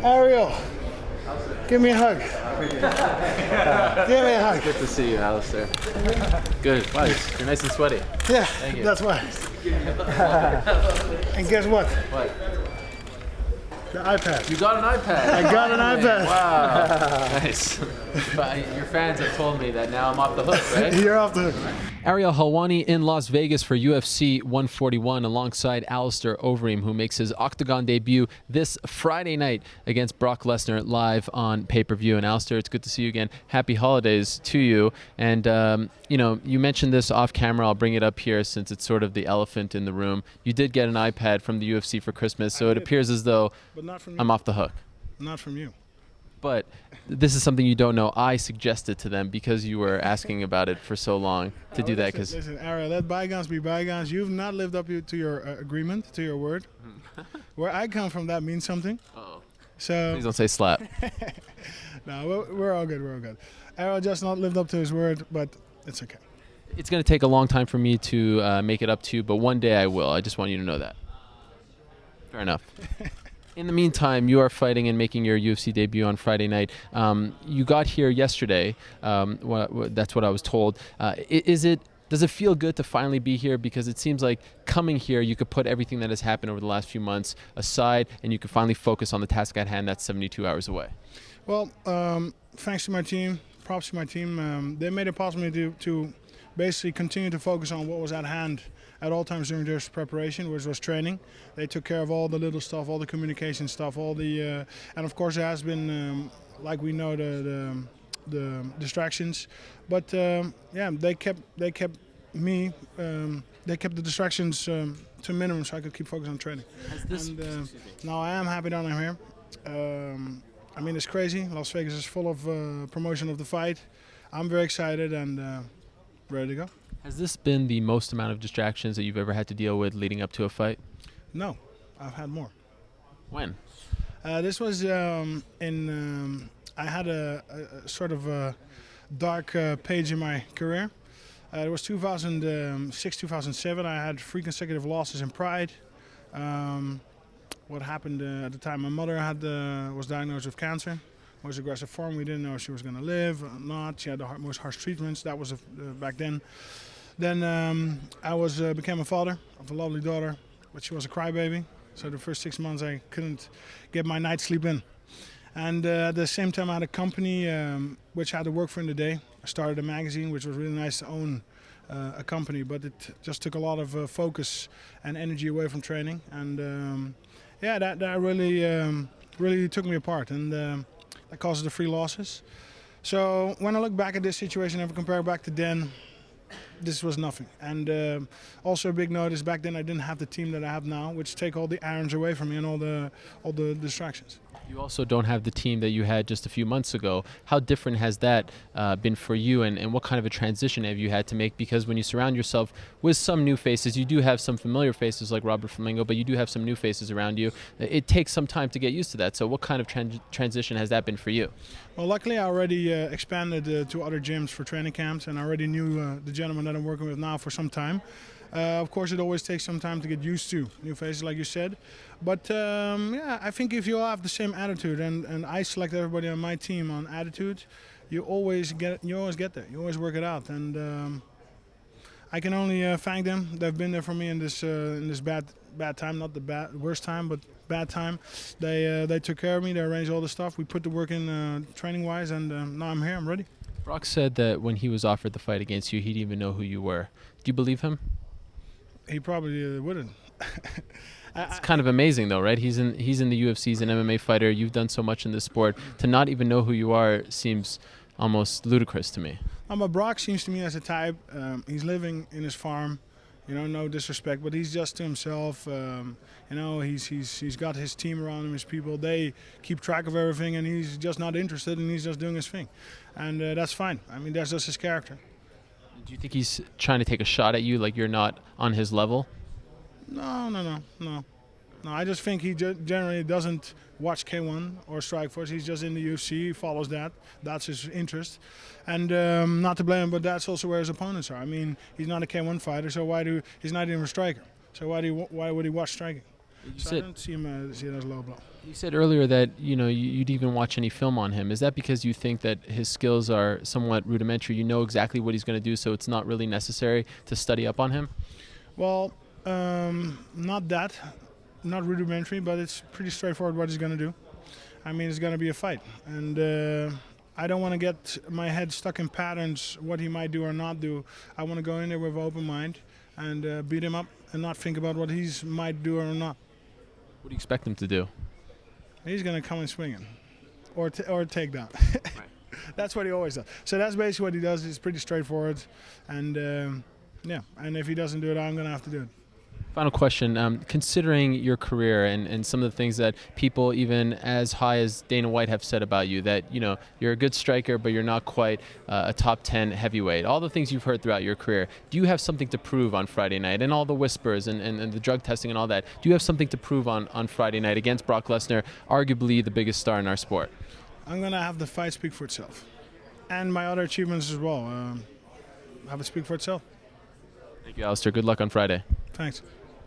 Ariel, give me a hug. Give me a hug. Good to see you, Alistair. Good. Wow, you're nice and sweaty. Yeah, Thank you. that's why. And guess what? What? The iPad. You got an iPad. I got an iPad. Wow. Nice. But your fans have told me that now I'm off the hook, right? You're off the hook. Ariel Helwani in Las Vegas for UFC 141 alongside Alistair Overeem, who makes his Octagon debut this Friday night against Brock Lesnar live on pay-per-view. And Alistair, it's good to see you again. Happy holidays to you. And, you mentioned this off camera. I'll bring it up here since it's sort of the elephant in the room. You did get an iPad from the UFC for Christmas, so it appears as though But not from you. I'm off the hook. Not from you. But this is something you don't know. I suggested to them because you were asking about it for so long to do that. Because Listen, Ariel, let bygones be bygones. You've not lived up to your agreement, to your word. Where I come from, that means something. Uh-oh. So Please don't say slap. no, we're all good. We're all good. Ariel just not lived up to his word, but it's okay. It's going to take a long time for me to make it up to you, but one day I will. I just want you to know that. Fair enough. In the meantime, you are fighting and making your UFC debut on Friday night. You got here yesterday. That's what I was told. Does it feel good to finally be here? Because it seems like coming here, you could put everything that has happened over the last few months aside, and you can finally focus on the task at hand that's 72 hours away. Well, thanks to my team, props to my team. They made it possible to basically continue to focus on what was at hand at all times during this preparation, which was training. They took care of all the little stuff, all the communication stuff, all the, and of course there has been, like we know, the distractions. But yeah, they kept me, they kept the distractions to a minimum, so I could keep focusing on training. And now I am happy that I'm here. I mean, it's crazy. Las Vegas is full of promotion of the fight. I'm very excited and ready to go. Has this been the most amount of distractions that you've ever had to deal with leading up to a fight? No, I've had more. When? This was I had a sort of a dark page in my career. It was 2006, 2007. I had 3 consecutive losses in Pride. What happened at the time? My mother was diagnosed with cancer. Most aggressive form. We didn't know if she was going to live or not. She had the most harsh treatments. That was back then. Then I became a father of a lovely daughter, but she was a crybaby. So the first 6 months I couldn't get my night's sleep in. And at the same time I had a company which I had to work for in the day. I started a magazine, which was really nice to own a company, but it just took a lot of focus and energy away from training. And yeah, that really took me apart. And that caused the 3 losses. So when I look back at this situation and compare back to then, this was nothing. And also a big note is back then I didn't have the team that I have now, which take all the irons away from me and all the distractions. You also don't have the team that you had just a few months ago. How different has that been for you, and what kind of a transition have you had to make? Because when you surround yourself with some new faces, you do have some familiar faces like Robert Flamingo, but you do have some new faces around you. It takes some time to get used to that. So what kind of transition has that been for you? Well, luckily I already expanded to other gyms for training camps, and I already knew the gentleman that I'm working with now for some time. Of course, it always takes some time to get used to new faces, like you said. But yeah, I think if you all have the same attitude, and I select everybody on my team on attitude, you always get there. You always work it out, and I can only thank them. They've been there for me in this bad time, not the worst time, but bad time. They took care of me. They arranged all the stuff. We put the work in training-wise, and now I'm here. I'm ready. Brock said that when he was offered the fight against you, he didn't even know who you were. Do you believe him? He probably wouldn't. It's kind of amazing, though, right? He's in the UFC. He's an MMA fighter. You've done so much in this sport. To not even know who you are seems almost ludicrous to me. But Brock seems to me as a type. He's living in his farm. No disrespect, but he's just to himself. He's got his team around him, his people. They keep track of everything, and he's just not interested, and he's just doing his thing, and that's fine. I mean, that's just his character. Do you think he's trying to take a shot at you, like you're not on his level? No. I just think he generally doesn't watch K1 or Strikeforce. He's just in the UFC. He follows that. That's his interest. And not to blame him, but that's also where his opponents are. I mean, he's not a K1 fighter, so he's not even a striker. So why would he watch striking? So I don't see it as a low blow. You said earlier that you'd even watch any film on him. Is that because you think that his skills are somewhat rudimentary? You know exactly what he's going to do, so it's not really necessary to study up on him? Well, not rudimentary, but it's pretty straightforward what he's going to do. I mean, it's going to be a fight, and I don't want to get my head stuck in patterns, what he might do or not do. I want to go in there with an open mind and beat him up and not think about what he might do or not. What do you expect him to do? He's going to come in swinging or take down. That's what he always does. So that's basically what he does. It's pretty straightforward. And yeah, and if he doesn't do it, I'm going to have to do it. Final question. Considering your career and some of the things that people even as high as Dana White have said about you, that you're a good striker, but you're not quite a top 10 heavyweight, all the things you've heard throughout your career, do you have something to prove on Friday night? And all the whispers and the drug testing and all that, do you have something to prove on Friday night against Brock Lesnar, arguably the biggest star in our sport? I'm going to have the fight speak for itself. And my other achievements as well. Have it speak for itself. Thank you, Alistair. Good luck on Friday. Thanks.